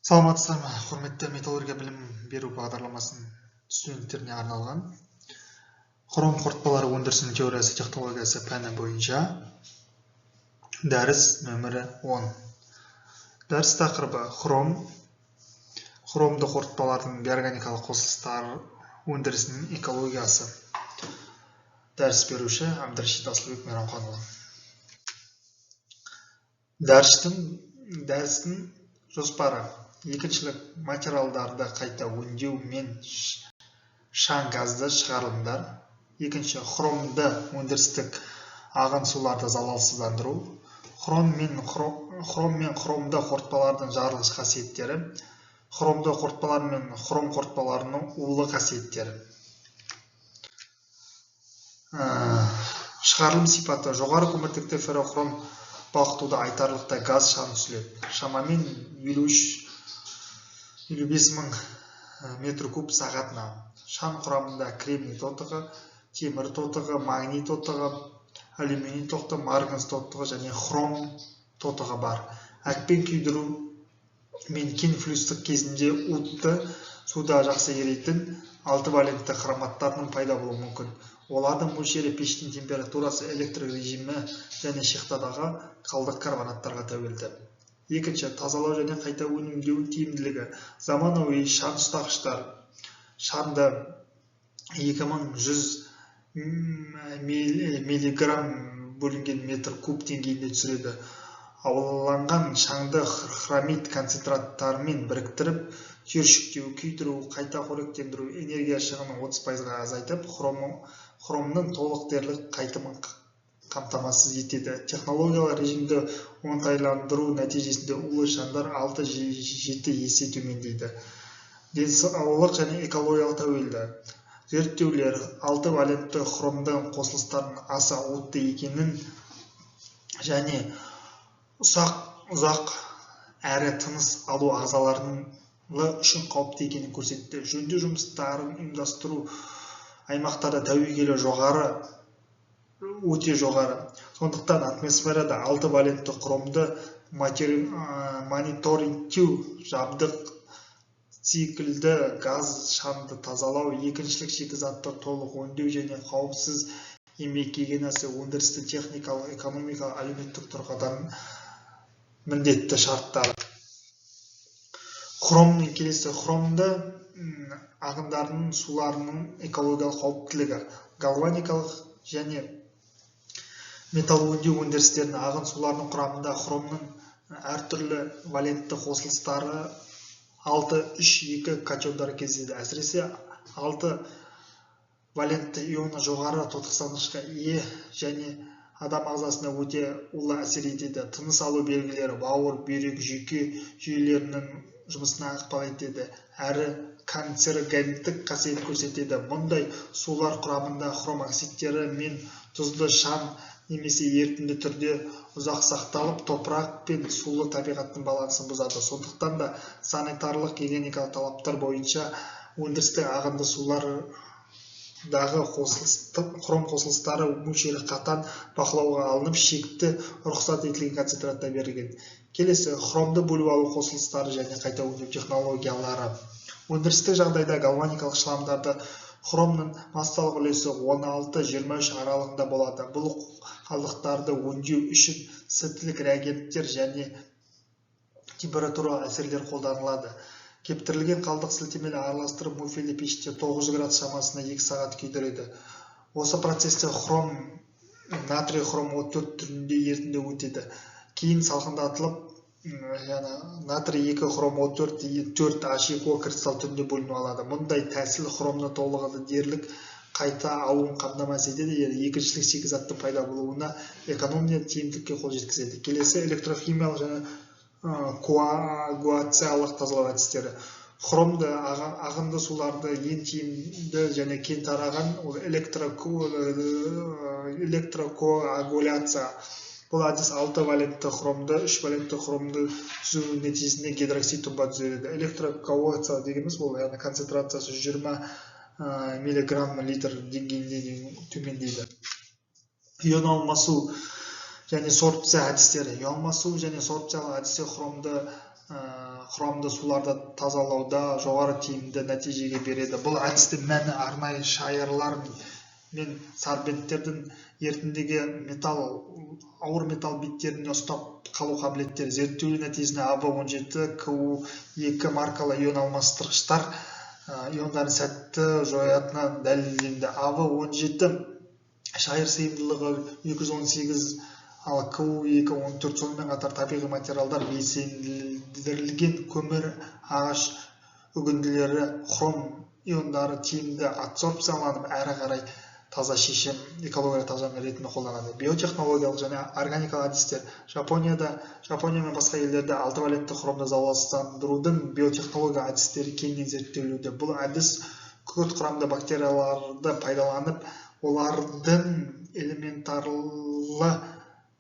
Саламатсыздар ма, құрметті металлургия білім беру бағдарламасының студенттеріне арналған хром қорытпалары өндірісінің теориясы технологиясы пәні бойынша дәріс нөмірі 10. Дәріс тақырыбы хромды қорытпалардың биорганикалық қосылыстары өндірісінің экологиясы. Дәріс беруші Әбдірашит Асылбек Мейрамханұлы. Дәрістің жоспары: екіншілік, материалдарды қайта өңдеу мен шаң газды шығарылымдар. Екінші, хромды өндірістік ағын суларды залалсыздандыру. Хром мен хромды қорытпалардың жарылғыш қасиеттері. Хромды қорытпалар мен хром қорытпаларының улы қасиеттері. Шығарылым сипаты: жоғары көміртекті феррохром балқытуда айтарлықтай газ шаң түсіледі. Шамамен 53-55 мың метр куб сағатына. Шаң құрамында кремний тотығы, темір тотығы, магний тотығы, алюминий тотығы, марганец тотығы және хром тотығы бар. Әкпен күйдіру мен кен флюстік кезінде уытты суда жақсы еритін 6 валентті хроматтардың пайда болуы мүмкін. Олардың мөлшері пештің температурасы, электр режимі және шехтадағы қалдық карбонаттарға тәуелді. Екінші, тазалау және қайта өңдеу тиімділігі. Заманауи шаң ұстағыштар шаңды 2100 миллиграмм бөлінген метр куб деңгейінде түсіреді. Ауланған шаңды хромит концентраттарымен біріктіріп, түйіршіктеу, күйдіру, қайта қоректендіру энергия шығынын 30%-ға азайтып, хромның толық дерлік қайтымын қамтамасыз етеді. Технологиялық режимді оңтайландыру нәтижесінде улы шаңдар 6-7 есе төмендейді. Денсаулық және экологиялық тәуелді. Зерттеулер 6 валентті хромды қосылыстардың аса уытты екенін және ұзақ әрі тыныс алу ағзаларының үшін қауіпті екенін көрсетті. Жөндеу жұмыстарын ұйымдастыру аймақтарда тәуекелі өте жоғары. Сондықтан атмосферада 6 валентті хромды мониторингтеу, жабдық, циклді газ шаңды тазалау, екіншілік шикізатты толық өңдеу және қауіпсіз еңбек гигиенасы өндірісті техникалық, экономикалық, әлеуметтік тұрғыдан міндетті шарттары. Хромның келесі: хромды ағындарының суларының экологиялық қауіптілігі. Галваникалық және металл өңдеу өндірістерінің ағын суларының құрамында хромның әртүрлі валентті қосылыстары 6-3-2 катиондары кездеседі. Әсіресе 6 валентті ионы жоғары тотықсандырғышқа ие және адам ағзасына өте улы әсер етеді. Тыныс алу белгілері бауыр, бүйрек, жүйке жүйелерінің жұмысына ықпал етеді, әрі канцерогендік қасиет көрсетеді. Мұндай сулар құрамында хром оксидтері мен тұзды шаң немесе ерітінді түрде ұзақ сақталып, топырақ пен сулы табиғаттың балансын бұзады. Сондықтан да санитарлық гигиеникалық талаптар бойынша өндірістік ағынды сулардағы хром қосылыстары мөлшері қатаң бақылауға алынып, шекті рұқсат етілген концентратта берілген. Келесі: хромды бөліп алу қосылыстары және қайта өңдеу технологиялары. Өндірістік жағдайда галваникалық шламдарды хромның массалық үлесі 16-23 аралығында болады. Бұл қалдықтарды өңдеу үшін септілік реагенттер және температура әсерлер қолданылады. Кептірілген қалдық сілтемелі араластырып муфелі пеште 900 градус шамасында 2 сағат күйдіреді. Осы процесте хром натрий хром 4 түрінде ерітінді өтеді. Кейін салқындатылып, натрий 2 хром 4 H2O кристалл түрінде бөлініп алады. Мұндай тәсіл хромны толығыды дерлік қайта алуын қамтамасыз етеді, екіншілік шикізаттың пайда болуына экономия тиімділікке қол жеткізеді. Келесі: электрохимиялық және коагуляциялық тазалау әдістері. Хромды ағынды суларды ең тиімді және кең тараған электрокоагуляция. Бұл әдіс 6 валентті хромды 3 валентті хромды түзу нәтижесінде гидроксид тұнба түзеді. Электрокоагуляция дегеніміз бұл концентрациясы 120 миллиграмм литр деңгейінде төмендейді. Ион алмасу және сорбция әдістері. Ион алмасу және сорбциялық әдісі хромды құрамды суларды тазалауда жоғары тиімді нәтижеге береді. Бұл әдістің мәні арнайы шайырлар мен сорбенттердің ерітіндіге ауыр металл беттеріне ұстап қалу қабілеттері. Зерттеулер нәтижесінде АБ17 КУ2 маркалы ион алмастырғыштар иондарын сәтті жоятыны дәлелденді. АБ17 шайыр сыйымдылығы 218, ал КУ2 14. Сонымен қатар табиғи материалдар белсендірілген көмір, ағаш үгінділері, хром иондары тиімді адсорбцияланып, әрі қарай таза шешім экология таза ретінде қолданады. Биотехнологиялық және органикалық әдістер. Жапония мен басқа елдерде 6 валентті хромды залалсыздандырудың биотехнология әдістері кеңінен зерттелуде. Бұл әдіс күкірт құрамды бактерияларды пайдаланып, олардың элементарлы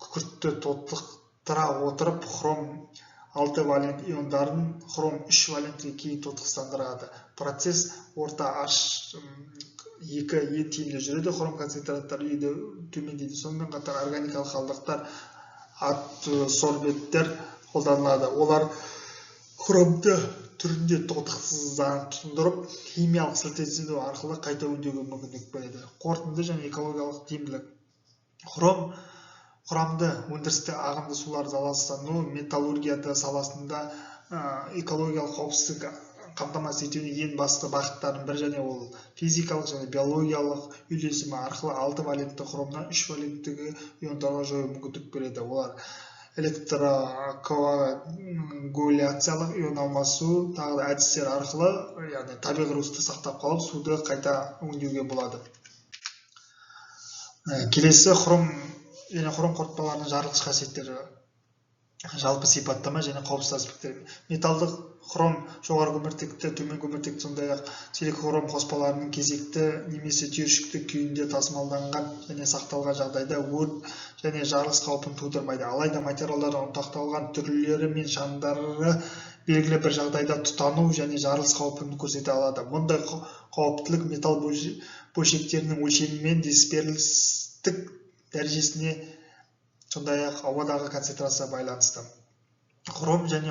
күкіртті тотықтыра отырып, хром 6 валент иондарын хром 3 валентке кейін тотықсандырады. Процесс орта екі ең тиімді жүреді. Хром концентраттары үйде төмендейді. Сонымен қатар органикалық қалдықтар, адсорбенттер қолданылады. Олар хромды түрінде тотықсыздандырып, химиялық синтездеу арқылы қайта өңдеуге мүмкіндік береді. Қорытынды және экологиялық тиімділік. Хром құрамды өндірісте ағынды сулар залалсыздану, металлургияда саласында экологиялық қауіпсіздік қамтамасыз етудің ең басты бағыттардың бірі, және ол физикалық және биологиялық үйлесімі арқылы 6 валентті хромнан 3 валенттігі иондарға жою мүмкіндік береді. Олар электрокоагуляциялық ион алмасу тағы әдістер арқылы, яғни табиғи ұрысты сақтап қалып, суды қайта өңдеуге болады. Келесі хром және хром қорытпаларының жарылғыш қасиеттері, жалпы сипаттама және қауіпсіз аспекттері. Металдық хром жоғары көміртекті, төмен көміртекті, сондай-ақ силикон-хром қоспаларының кезекті немесе түйіршікті күйінде тасымалданған және сақталған жағдайда өрт және жарылыс қаупін тудырмайды. Алайда материалдардың ұнтақталған түрлері мен шамдары белгілі бір жағдайда тұтану және жарылыс қаупін көрсете алады. Мұндай қауіптілік металл бөлшектерінің өлшемі мен дисперстік дәрежесіне, сондай-ақ ауадағы концентрация байланысты. Хром және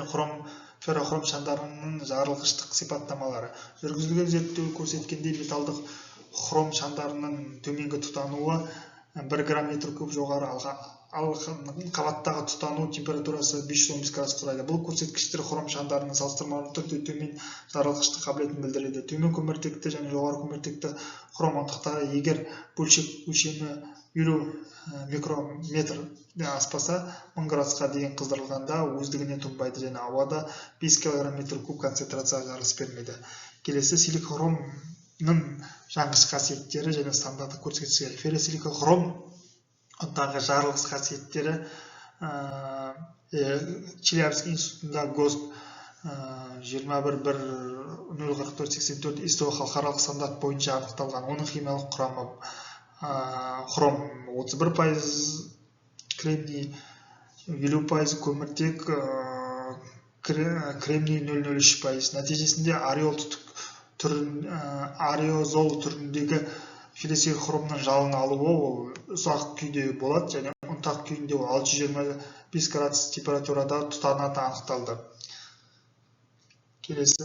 феррохром шамдарының жарылғыштық сипаттамалары. Жүргізілген зерттеу көрсеткендей, металдық хром шамдарының төменгі тұтануы 1 грамм метр куб жоғары, ал қабаттағы тұтану температурасы 515 градус құрайды. Бұл көрсеткіштер хром шамдарының салыстырмалы түрде төмен жарылғыштық қабілетін білдіреді. Төмен көміртекті және жоғары көміртекті хром ұнтақтары егер бөлшек өлшемі 50 микрометр аспаса, 1000 градусқа дейін қыздырылғанда өздігіне тұнбайды және ауада 5 кг метр куб концентрация жарылыс бермейді. Келесі силикон-хромның жанғыш қасиеттері және стандарттық көрсеткіштері. Ферросиликон-хром ондағы жарылғыш қасиеттері Челябинск институтында ГОСТ 21.1.04484 ИСО халықаралық стандарт бойынша анықталған. Оның химиялық құрамы хром 31%, кремний 50%, көміртек кремний 0,03%. Нәтижесінде ареозол түріндегі ферросиликон-хромның жалын алуы ол ұсақ күйде болады және ұнтақ күйінде 625 градус температурада тұтанаты анықталды. Келесі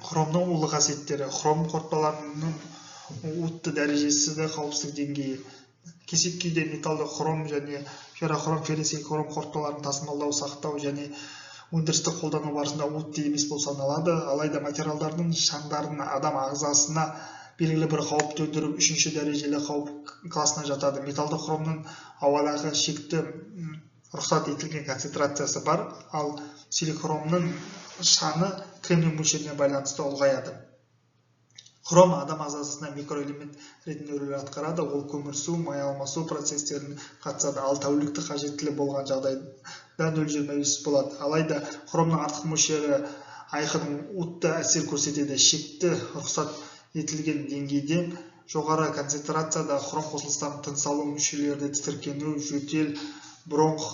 хромның улы қасиеттері. Хром қорытпаларының уытты дәрежесі де қауіпсіздік деңгейі. Кесек күйде металды хром және феррохром, ферросиликон қорытпаларын тасымалдау, сақтау және өндірісті қолдану барысында уытты емес болып саналады. Алайда материалдардың шаңдарын адам ағзасына белгілі бір қауіп төндіріп, 3-ші дәрежелі қауіп класына жатады. Металды хромның ауадағы шекті рұқсат етілген концентрациясы бар, ал силикон-хромның шаны кремний мөлшеріне байланысты ұлғаяды. Хром адам ағзасына микроэлемент ретінде рөл атқарады. Ол көмірсу, май алмасу процестеріне қатысады, ал тәулікті қажеттілі болған жағдайда 0,25 болады. Алайда хромның артық мөлшері айқын уытты әсер көрсетеді. Шекті рұқсат етілген деңгейден жоғары концентрацияда хром қосылыстарын тыныс алу мүшелерді тітіркену, жөтел, бронх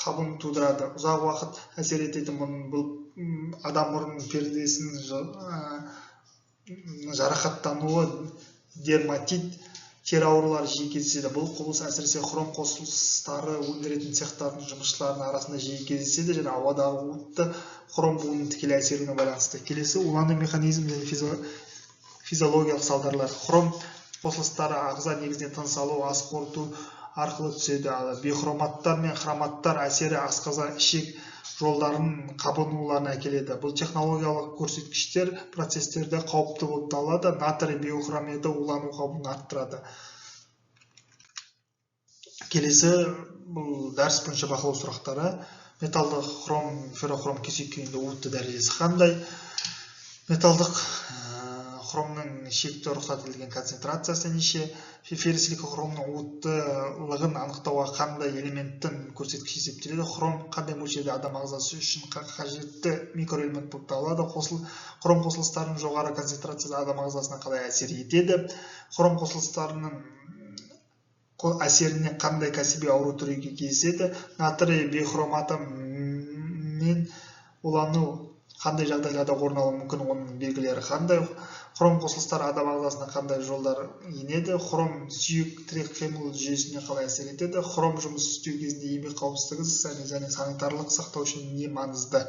қабын тудырады. Ұзақ уақыт әсер ететін бұл адам мұрнының пердесінің жарақаттануы, дерматит тері аурулары жиі кездеседі. Бұл құбылыс әсіресе хром қосылыстары өндіретін цехтардың жұмысшыларының арасында жиі кездеседі және ауадағы уытты хром буының тікелей әсеріне байланысты. Келесі улану механизм және физиологиялық салдарлар. Хром қосылыстары ағза негізінен тыныс алу, ас қорыту арқылы түседі. Бихроматтар мен хроматтар әсері асқазан ішек жолдарының қабынуларына әкеледі. Бұл технологиялық көрсеткіштер процестерде қауіпті болып табылады. Натрий биохрометі улану қаупін арттырады. Келесі бұл дәріс бойынша бақылау сұрақтары. Металдық хром, феррохром кесек күйінде уытты дәрежесі қандай? Металдық хромның шекті рұқсат етілген концентрациясы неше? Ферросилика хромның уыттылығын анықтауға қандай элементтің көрсеткіші есептеледі? Хром қандай мөлшерде адам ағзасы үшін қажетті микроэлемент болып табылады? Хром қосылыстарының жоғары концентрациясы адам ағзасына қалай әсер етеді? Хром қосылыстарының әсеріне қандай кәсіби ауру түрі кездеседі? Натрий бихроматы мен улану қандай жағдайларда орын алуы мүмкін, оның белгілері қандай? Хром қосылыстары адам ағзасына қандай жолдар енеді? Хром сүйек тірек қимыл жүйесіне қалай әсер етеді? Хром жұмыс істеу кезінде еңбек қауіпсіздігі және санитарлық сақтау үшін не маңызды?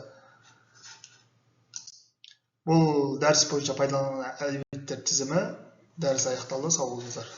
Бұл дәріс бойынша пайдаланылған элементтер тізімі. Дәріс аяқталды. Сау болыңыздар.